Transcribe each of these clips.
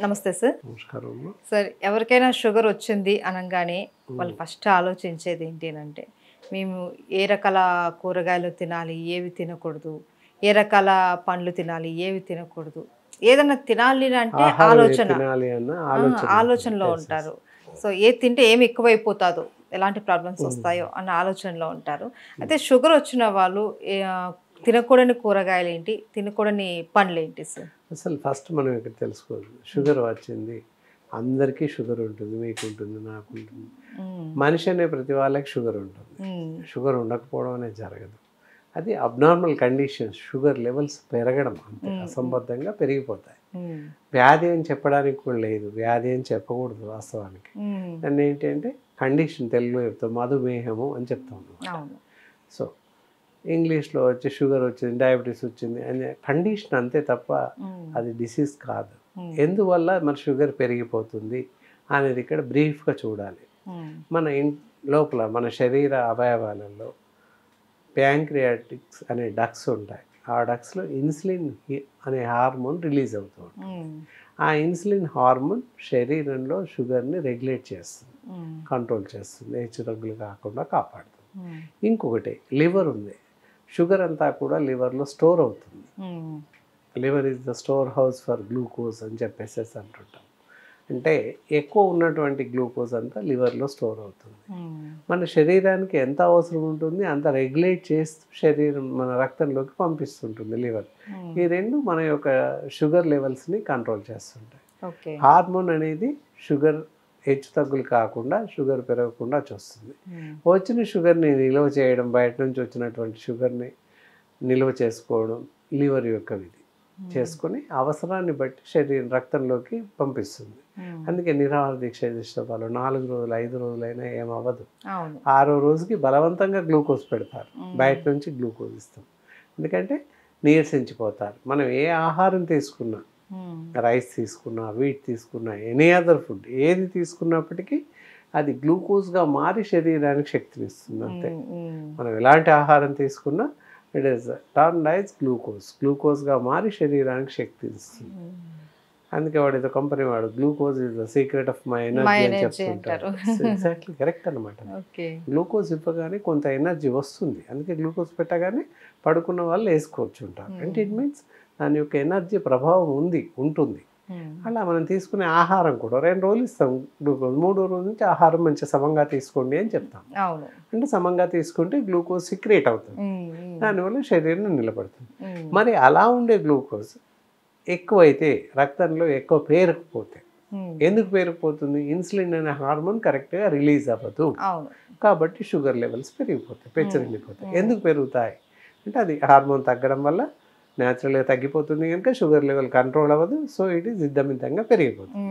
నమస్తే సార్. నమస్కారం. సార్, ఎవరికైనా షుగర్ వచ్చింది అనగానే వాళ్ళు ఫస్ట్ ఆలోచించేది ఏంటి అంటే, మేము ఏ రకాల కూరగాయలు తినాలి, ఏవి తినకూడదు, ఏ రకాల పండ్లు తినాలి, ఏవి తినకూడదు, ఏదైనా తినాలి అంటే ఆలోచనలో ఉంటారు. సో ఏది తింటే ఏమి ఎక్కువైపోతాదో, ఎలాంటి ప్రాబ్లమ్స్ వస్తాయో అన్న ఆలోచనలో ఉంటారు. అయితే షుగర్ వచ్చిన వాళ్ళు తినకూడని కూరగాయలు ఏంటి, తినకూడని పండ్లు ఏంటి సార్? అసలు ఫస్ట్ మనం ఇక్కడ తెలుసుకోవాలి, షుగర్ వచ్చింది, అందరికీ షుగర్ ఉంటుంది, మీకు ఉంటుంది, నాకు ఉంటుంది. మనిషి అనే ప్రతి వాళ్ళకి షుగర్ ఉంటుంది. షుగర్ ఉండకపోవడం అనేది జరగదు. అది అబ్నార్మల్ కండిషన్స్, షుగర్ లెవెల్స్ పెరగడం అంతే, అసంబద్ధంగా పెరిగిపోతాయి. వ్యాధి అని చెప్పడానికి కూడా లేదు, వ్యాధి అని చెప్పకూడదు వాస్తవానికి. దాన్ని ఏంటంటే కండిషన్, తెలుగులో చెప్తాం మధుమేహము అని చెప్తాం. సో ఇంగ్లీష్లో వచ్చి షుగర్ వచ్చింది, డయాబెటీస్ వచ్చింది అనే కండిషన్ అంతే తప్ప అది డిసీజ్ కాదు. ఎందువల్ల మన షుగర్ పెరిగిపోతుంది అనేది ఇక్కడ బ్రీఫ్గా చూడాలి. మన లోపల మన శరీర అవయవాలలో ప్యాంక్రియాటిక్స్ అనే డక్స్ ఉంటాయి. ఆ డక్స్లో ఇన్సులిన్ అనే హార్మోన్ రిలీజ్ అవుతూ ఉంటుంది. ఆ ఇన్సులిన్ హార్మోన్ శరీరంలో షుగర్ని రెగ్యులేట్ చేస్తుంది, కంట్రోల్ చేస్తుంది, హెచ్చుతగ్గులు కాకుండా కాపాడుతుంది. ఇంకొకటి లివర్ ఉంది. షుగర్ అంతా కూడా లివర్లో స్టోర్ అవుతుంది. Liver is the store house for glucose అని చెప్పేసి అంటుంటాం. అంటే ఎక్కువ ఉన్నటువంటి గ్లూకోజ్ అంతా లివర్లో స్టోర్ అవుతుంది. మన శరీరానికి ఎంత అవసరం ఉంటుంది అంత రెగ్యులేట్ చేస్తూ శరీరం మన రక్తంలోకి పంపిస్తుంటుంది లివర్. ఈ రెండు మన యొక్క షుగర్ లెవెల్స్ని కంట్రోల్ చేస్తుంటాయి. హార్మోన్ అనేది షుగర్ హెచ్చు తగ్గులు కాకుండా, షుగర్ పెరగకుండా చూస్తుంది. వచ్చిన షుగర్ని నిల్వ చేయడం, బయట నుంచి వచ్చినటువంటి షుగర్ని నిల్వ చేసుకోవడం లివర్ యొక్క విధి చేసుకొని అవసరాన్ని బట్టి శరీరం రక్తంలోకి పంపిస్తుంది. అందుకే నిరాహార దీక్ష చేసిన వాళ్ళు 4 రోజులు 5 రోజులైనా ఏమవ్వదు. 6వ రోజుకి బలవంతంగా గ్లూకోజ్ పెడతారు, బయట నుంచి గ్లూకోజ్ ఇస్తాం. ఎందుకంటే నీరసించిపోతారు. మనం ఏ ఆహారం తీసుకున్నా, రైస్ తీసుకున్నా, వీట్ తీసుకున్నా, ఎనీ అదర్ ఫుడ్ ఏది తీసుకున్నప్పటికీ అది గ్లూకోజ్గా మారి శరీరానికి శక్తిని ఇస్తుంది అంతే. మనం ఎలాంటి ఆహారం తీసుకున్నా ఇట్ ఈస్ టర్న్డ్ యాజ్ గ్లూకోజ్గా మారి శరీరానికి శక్తి ఇస్తుంది. అందుకే వాడు ఏదో కంపెనీ వాడు glucose is the secret of my energy అని చెప్తుంటారు. ఎగ్జాక్ట్లీ కరెక్ట్ అనమాట. గ్లూకోజ్ ఇవ్వగానే కొంత ఎనర్జీ వస్తుంది. అందుకే గ్లూకోజ్ పెట్టగానే పడుకున్న వాళ్ళు వేసుకోవచ్చు ఉంటారు. అంటే ఇట్ మీన్స్ దాని యొక్క ఎనర్జీ ప్రభావం ఉంటుంది. అలా మనం తీసుకునే ఆహారం కూడా 2 రోజులు ఇస్తాం గ్లూకోజ్, 3వ రోజు నుంచి ఆహారం మంచి సమంగా తీసుకోండి అని చెప్తాం. అంటే సమంగా తీసుకుంటే గ్లూకోజ్ సీక్రెట్ అవుతుంది, దానివల్ల శరీరం నిలబడుతుంది. మరి అలా ఉండే గ్లూకోజ్ ఎక్కువైతే రక్తంలో ఎక్కువ పేరుకుపోతే, ఎందుకు పేరుకుపోతుంది? ఇన్సులిన్ అనే హార్మోన్ కరెక్ట్గా రిలీజ్ అవ్వదు కాబట్టి షుగర్ లెవెల్స్ పెరిగిపోతాయి, పెచ్చరిల్లిపోతాయి. ఎందుకు పెరుగుతాయి అంటే అది హార్మోన్ తగ్గడం వల్ల న్యాచురల్గా తగ్గిపోతుంది కనుక షుగర్ లెవెల్ కంట్రోల్ అవ్వదు. సో ఇట్ ఈస్ ఇద్దమితంగా పెరిగిపోతుంది.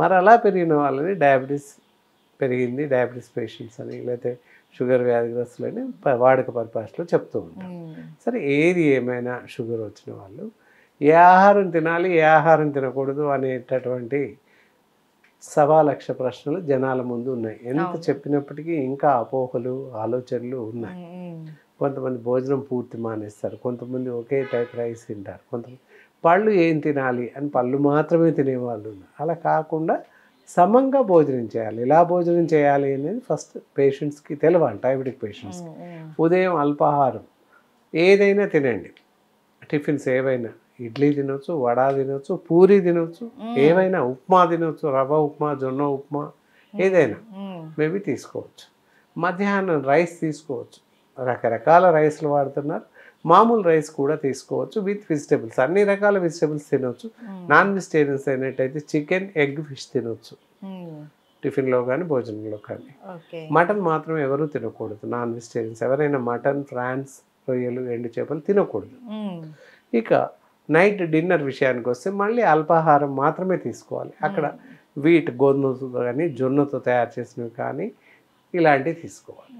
మరి అలా పెరిగిన వాళ్ళని డయాబెటీస్ పెరిగింది, డయాబెటీస్ పేషెంట్స్ అని, లేకపోతే షుగర్ వ్యాధిగ్రస్తులని వాడుక పరిభాషలో చెప్తూ ఉంటాం. సరే, ఏది ఏమైనా షుగర్ వచ్చిన వాళ్ళు ఏ ఆహారం తినాలి, ఏ ఆహారం తినకూడదు అనేటటువంటి 1,00,000 ప్రశ్నలు జనాల ముందు ఉన్నాయి. ఎంత చెప్పినప్పటికీ ఇంకా అపోహలు, ఆలోచనలు ఉన్నాయి. కొంతమంది భోజనం పూర్తి మానేస్తారు, కొంతమంది ఒకే టైప్ రైస్ తింటారు, కొంతమంది పళ్ళు ఏం తినాలి అని పళ్ళు మాత్రమే తినేవాళ్ళు ఉన్నారు. అలా కాకుండా సమంగా భోజనం చేయాలి. ఎలా భోజనం చేయాలి అనేది ఫస్ట్ పేషెంట్స్కి తెలవాలి. డయాబెటిక్ పేషెంట్స్ ఉదయం అల్పాహారం ఏదైనా తినండి, టిఫిన్స్ ఏవైనా, ఇడ్లీ తినొచ్చు, వడ తినొచ్చు, పూరి తినొచ్చు, ఏవైనా ఉప్మా తినొచ్చు, రవ్వ ఉప్మా, జొన్న ఉప్మా ఏదైనా మేబీ తీసుకోవచ్చు. మధ్యాహ్నం రైస్ తీసుకోవచ్చు, రకరకాల రైస్లు వాడుతున్నారు, మామూలు రైస్ కూడా తీసుకోవచ్చు విత్ వెజిటేబుల్స్, అన్ని రకాల వెజిటేబుల్స్ తినవచ్చు. నాన్ వెజిటేరియన్స్ అయినట్టయితే చికెన్, ఎగ్, ఫిష్ తినవచ్చు టిఫిన్లో కానీ భోజనంలో కానీ. మటన్ మాత్రం ఎవరూ తినకూడదు. నాన్ వెజిటేరియన్స్ ఎవరైనా మటన్, ఫ్రాన్స్, రొయ్యలు, ఎండు చేపలు తినకూడదు. ఇక నైట్ డిన్నర్ విషయానికి వస్తే మళ్ళీ అల్పాహారం మాత్రమే తీసుకోవాలి. అక్కడ వీట్, గోధుమతో కానీ జొన్నతో తయారు చేసినవి కానీ ఇలాంటివి తీసుకోవాలి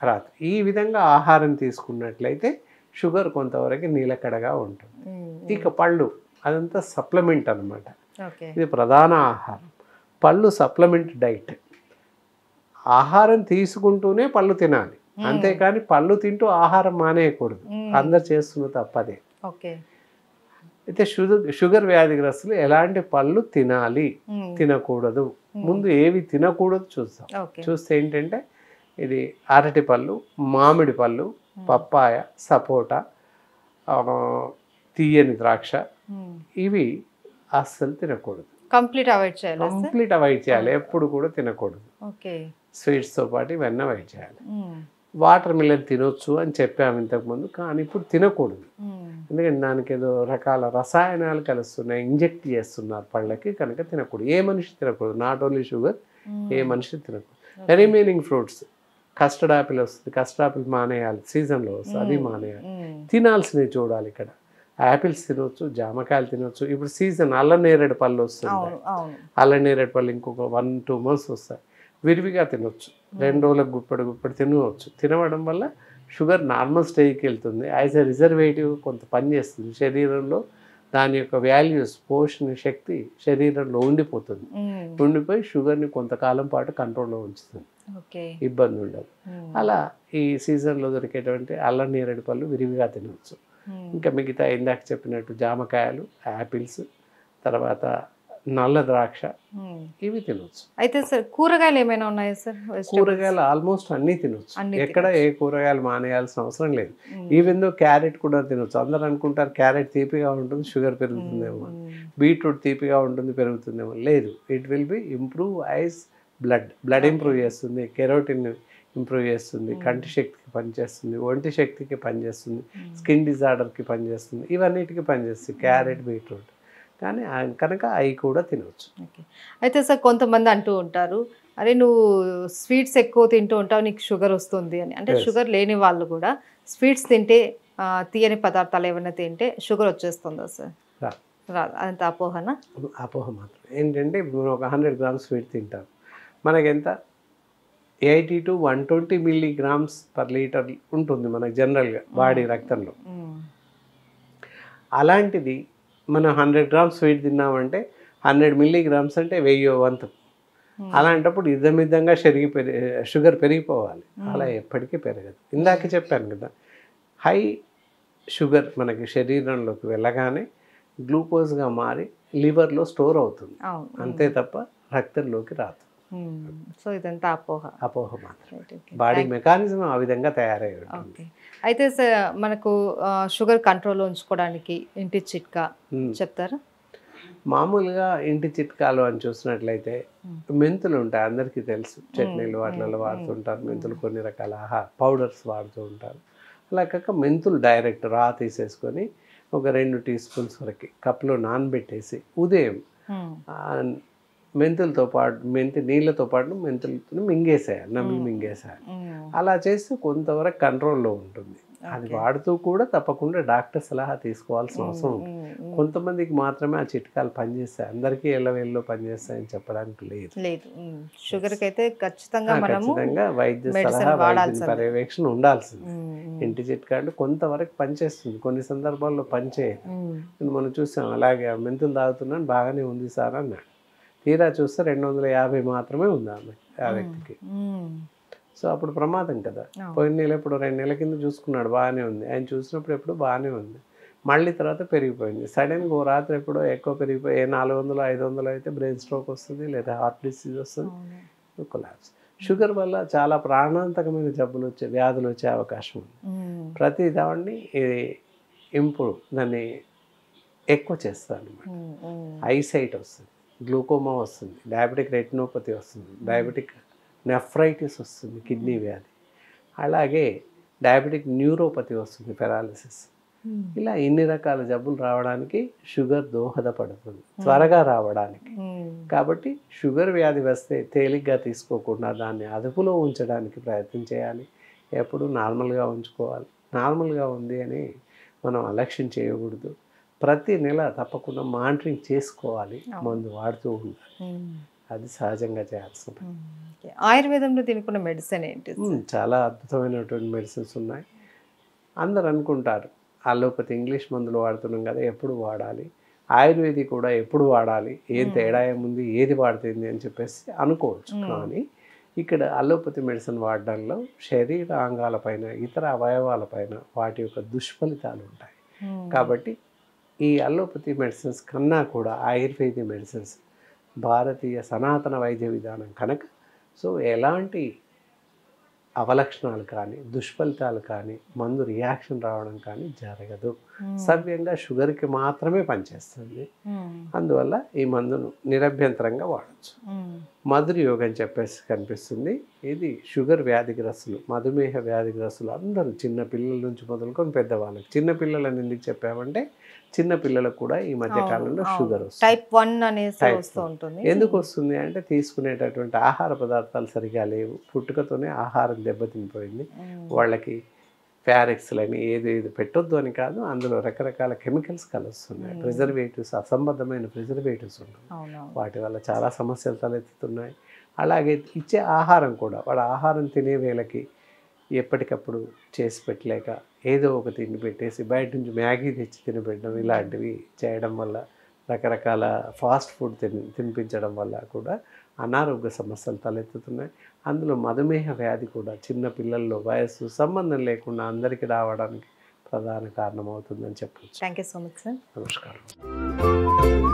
రాత్రి. ఈ విధంగా ఆహారం తీసుకున్నట్లయితే షుగర్ కొంతవరకు నీలకడగా ఉంటుంది. ఇక పళ్ళు అదంతా సప్లిమెంట్ అనమాట, ఇది ప్రధాన ఆహారం. పళ్ళు సప్లిమెంట్ డైట్. ఆహారం తీసుకుంటూనే పళ్ళు తినాలి, అంతేకాని పళ్ళు తింటూ ఆహారం మానేయకూడదు. అందరు చేస్తున్న తప్పదే. అయితే షుగర్ వ్యాధిగ్రస్తులు ఎలాంటి పళ్ళు తినాలి, తినకూడదు, ముందు ఏవి తినకూడదు చూస్తాం. ఓకే. చూస్తే ఏంటంటే ఇది అరటి పళ్ళు, మామిడి పళ్ళు, పప్పాయ, సపోటా, ఆ, తీయని ద్రాక్ష, ఇవి అస్సలు తినకూడదు. కంప్లీట్ అవాయిడ్ చేయాలి. కంప్లీట్ అవాయిడ్ చేయాలి, ఎప్పుడు కూడా తినకూడదు. ఓకే. స్వీట్స్తో పాటు ఇవన్నీ అవాయిడ్ చేయాలి. వాటర్ మిలన్ తినొచ్చు అని చెప్పాము ఇంతకుముందు, కానీ ఇప్పుడు తినకూడదు. ఎందుకంటే దానికి ఏదో రకాల రసాయనాలు కలుస్తున్నాయి, ఇంజెక్ట్ చేస్తున్నారు పళ్ళకి, కనుక తినకూడదు. ఏ మనిషి తినకూడదు, నాట్ ఓన్లీ షుగర్, ఏ మనిషి తినకూడదు. రిమైనింగ్ ఫ్రూట్స్, కస్టర్డ్ ఆపిల్ వస్తుంది, కస్టర్డ్ ఆపిల్ మానేయాలి, సీజన్లో వస్తుంది, అది మానేయాలి. తినాల్సినవి చూడాలి. ఇక్కడ యాపిల్స్ తినొచ్చు, జామకాయలు తినొచ్చు. ఇప్పుడు సీజన్ అల్ల నేరేడు పళ్ళు వస్తుంది, అల్ల నేరేడు పళ్ళు ఇంకొక 1-2 months వస్తాయి. విరివిగా తినొచ్చు, 2 రోజులకు గుప్పడి తినవచ్చు. తినవడం వల్ల షుగర్ నార్మల్ స్టేజ్కి వెళ్తుంది. యాజ్ ఎ రిజర్వేటివ్ కొంత పనిచేస్తుంది శరీరంలో. దాని యొక్క వాల్యూస్, పోషణ శక్తి శరీరంలో ఉండిపోతుంది. ఉండిపోయి షుగర్ని కొంతకాలం పాటు కంట్రోల్లో ఉంచుతుంది, ఇబ్బంది ఉండదు. అలా ఈ సీజన్లో దొరికేటువంటి అల్ల నేరేడు పళ్ళు విరివిగా తినవచ్చు. ఇంకా మిగతా ఇందాక చెప్పినట్టు జామకాయలు, యాపిల్స్, తర్వాత నల్ల ద్రాక్ష, ఇవి తినొచ్చు. అయితే సార్ కూరగాయలు ఏమైనా ఉన్నాయా సార్? కూరగాయలు ఆల్మోస్ట్ అన్నీ తినొచ్చు, ఎక్కడ ఏ కూరగాయలు మానేయాల్సిన అవసరం లేదు. ఈవెన్ దో క్యారెట్ కూడా తినొచ్చు. అందరూ అనుకుంటారు క్యారెట్ తీపిగా ఉంటుంది, షుగర్ పెరుగుతుందేమో. బీట్రూట్ తీపిగా ఉంటుంది, పెరుగుతుందేమో. లేదు, it will be improve ice, blood improve చేస్తుంది, కెరోటిన్ ఇంప్రూవ్ చేస్తుంది, కంటి శక్తికి పనిచేస్తుంది, ఒంటి శక్తికి పనిచేస్తుంది, స్కిన్ డిజార్డర్కి పనిచేస్తుంది, ఇవన్నిటికీ పనిచేస్తుంది క్యారెట్, బీట్రూట్. కానీ కనుక అవి కూడా తినవచ్చు. ఓకే. అయితే సార్ కొంతమంది అంటూ ఉంటారు, అరే నువ్వు స్వీట్స్ ఎక్కువ తింటూ ఉంటావు, నీకు షుగర్ వస్తుంది అని. అంటే షుగర్ లేని వాళ్ళు కూడా స్వీట్స్ తింటే, తీయని పదార్థాలు ఏమైనా తింటే షుగర్ వచ్చేస్తుందా సార్? రాదు. అంత అపోహనా? అపోహ మాత్రం. ఏంటంటే ఇప్పుడు ఒక 100 grams స్వీట్ తింటాం, మనకెంత 80 to 120 milligrams per liter ఉంటుంది మనకు జనరల్గా బాడీ రక్తంలో. అలాంటిది మనం 100 grams స్వీట్ తిన్నామంటే 100 milligrams అంటే 1000వ వంతు. అలాంటప్పుడు ఇద్దమిద్దంగా షుగర్ పెరిగిపోవాలి. అలా ఎప్పటికీ పెరగదు. ఇందాక చెప్పాను కదా, హై షుగర్ మనకి శరీరంలోకి వెళ్ళగానే గ్లూకోజ్గా మారి లివర్లో స్టోర్ అవుతుంది, అంతే తప్ప రక్తంలోకి రాదు. సో ఇదంతా అపోహ మాత్రం. బాడీ మెకానిజం ఆ విధంగా తయారై ఉంటుంది. అయితే సార్ మనకు షుగర్ కంట్రోల్లో ఉంచుకోవడానికి ఇంటి చిట్కా చెప్తారా? మామూలుగా ఇంటి చిట్కాలు అని చూసినట్లయితే మెంతులు ఉంటాయి, అందరికీ తెలుసు. చట్నీలు వాటిలలో వాడుతుంటారు. మెంతులు కొన్ని రకాల పౌడర్స్ వాడుతూ ఉంటారు. అలా కాక మెంతులు డైరెక్ట్ రా తీసేసుకొని ఒక 2 teaspoons వరకు కప్లో నానబెట్టేసి ఉదయం మెంతులతో పాటు నీళ్ళతో పాటు మెంతులతో మింగేసేయాలి, నమ్మి మింగేసేయాలి. అలా చేస్తే కొంతవరకు కంట్రోల్లో ఉంటుంది. అది వాడుతూ కూడా తప్పకుండా డాక్టర్ సలహా తీసుకోవాల్సిన అవసరం ఉంటుంది. కొంతమందికి మాత్రమే ఆ చిట్కాలు పనిచేస్తాయి, అందరికీ ఎల్లవేళ్ళలో పనిచేస్తాయని చెప్పడానికి లేదు. షుగర్కి అయితే ఖచ్చితంగా వైద్య సలహా, వైద్య పర్యవేక్షణ ఉండాల్సింది. ఇంటి చిట్కా అంటే కొంతవరకు పనిచేస్తుంది, కొన్ని సందర్భాల్లో పనిచేయదు. మనం చూసాం, అలాగే మెంతులు తాగుతున్నాను బాగానే ఉంది సార్ అన్నాడు, తీరా చూస్తే 250 మాత్రమే ఉంది ఆ వ్యక్తికి. సో అప్పుడు ప్రమాదం కదా. పోయిన నెల ఎప్పుడు 2 నెలల కింద చూసుకున్నాడు, బాగానే ఉంది. ఆయన చూసినప్పుడు ఎప్పుడు బాగానే ఉంది, మళ్ళీ తర్వాత పెరిగిపోయింది. సడన్గా ఓ రాత్రి ఎప్పుడో ఎక్కువ పెరిగిపోయి 400-500 అయితే బ్రెయిన్ స్ట్రోక్ వస్తుంది, లేదా హార్ట్ డిసీజ్ వస్తుంది, కొలాప్స్. షుగర్ వల్ల చాలా ప్రాణాంతకమైన వ్యాధులు వచ్చే అవకాశం ఉంది. ప్రతి దాన్ని ఇంప్రూవ్, దాన్ని ఎక్కువ చేస్తాను అనమాట. ఐసైట్ వస్తుంది, గ్లూకోమా వస్తుంది, డయాబెటిక్ రెటినోపతి వస్తుంది, డయాబెటిక్ నెఫ్రైటిస్ వస్తుంది, కిడ్నీ వ్యాధి, అలాగే డయాబెటిక్ న్యూరోపతి వస్తుంది, పెరాలిసిస్. ఇలా ఇన్ని రకాల జబ్బులు రావడానికి షుగర్ దోహదపడుతుంది, త్వరగా రావడానికి. కాబట్టి షుగర్ వ్యాధి వస్తే తేలిగ్గా తీసుకోకుండా దాన్ని అదుపులో ఉంచడానికి ప్రయత్నం చేయాలి. ఎప్పుడు నార్మల్గా ఉంచుకోవాలి. నార్మల్గా ఉంది అని మనం అలక్ష్యం చేయకూడదు. ప్రతి నెల తప్పకుండా మానిటరింగ్ చేసుకోవాలి, మందు వాడుతూ ఉండాలి. అది సహజంగా చేయాల్సిన పని. ఆయుర్వేదంలో తినుకున్న మెడిసిన్ ఏంటి? చాలా అద్భుతమైనటువంటి మెడిసిన్స్ ఉన్నాయి. అందరు అనుకుంటారు అలోపతి ఇంగ్లీష్ మందులు వాడుతున్నాం కదా, ఎప్పుడు వాడాలి, ఆయుర్వేది కూడా ఎప్పుడు వాడాలి, ఏం తేడా ఏముంది, ఏది వాడుతుంది అని చెప్పేసి అనుకోవచ్చు. కానీ ఇక్కడ అలోపతి మెడిసిన్ వాడడంలో శరీరాంగాలపైన, ఇతర అవయవాలపైన వాటి యొక్క దుష్ఫలితాలు ఉంటాయి. కాబట్టి ఈ అలోపతి మెడిసిన్స్ కన్నా కూడా ఆయుర్వేద మెడిసిన్స్ భారతీయ సనాతన వైద్య విధానం కనుక సో ఎలాంటి అవలక్షణాలు కానీ దుష్ఫలితాలు కానీ మందు రియాక్షన్ రావడం కానీ జరగదు. సవ్యంగా షుగర్కి మాత్రమే పనిచేస్తుంది. అందువల్ల ఈ మందును నిరభ్యంతరంగా వాడచ్చు. మధుర యోగం అని చెప్పేసి కనిపిస్తుంది. ఇది షుగర్ వ్యాధిగ్రస్తులు, మధుమేహ వ్యాధిగ్రస్తులు అందరూ చిన్న పిల్లల నుంచి మొదలుకొని పెద్దవాళ్ళకి. చిన్న పిల్లలని ఎందుకు చెప్పామంటే చిన్న పిల్లలకు కూడా ఈ మధ్య కాలంలో షుగర్ వస్తుంది. టైప్ 1 అనేసి వస్తూ ఉంటుంది. ఎందుకు వస్తుంది అంటే తీసుకునేటటువంటి ఆహార పదార్థాలు సరిగా లేవు, పుట్టుకతోనే ఆహారం దెబ్బతినిపోయింది. వాళ్ళకి ప్యారెక్స్లని ఏది పెట్టొద్దు అని కాదు, అందులో రకరకాల కెమికల్స్ కలుస్తున్నాయి, ప్రిజర్వేటివ్స్, అసంబద్ధమైన ప్రిజర్వేటివ్స్ ఉన్నాయి. వాటి వల్ల చాలా సమస్యలు తలెత్తుతున్నాయి. అలాగే ఇచ్చే ఆహారం కూడా, వాడు ఆహారం తినే వేళకి ఎప్పటికప్పుడు చేసి పెట్టలేక ఏదో ఒక తిండి పెట్టేసి బయట నుంచి మ్యాగీ తెచ్చి తినబెట్టడం, ఇలాంటివి చేయడం వల్ల, రకరకాల ఫాస్ట్ ఫుడ్ తినిపించడం వల్ల కూడా అనారోగ్య సమస్యలు తలెత్తుతున్నాయి. అందులో మధుమేహ వ్యాధి కూడా చిన్న పిల్లల్లో వయస్సు సంబంధం లేకుండా అందరికీ రావడానికి ప్రధాన కారణం అవుతుందని చెప్పచ్చు. Thank you so much sir. నమస్కారం.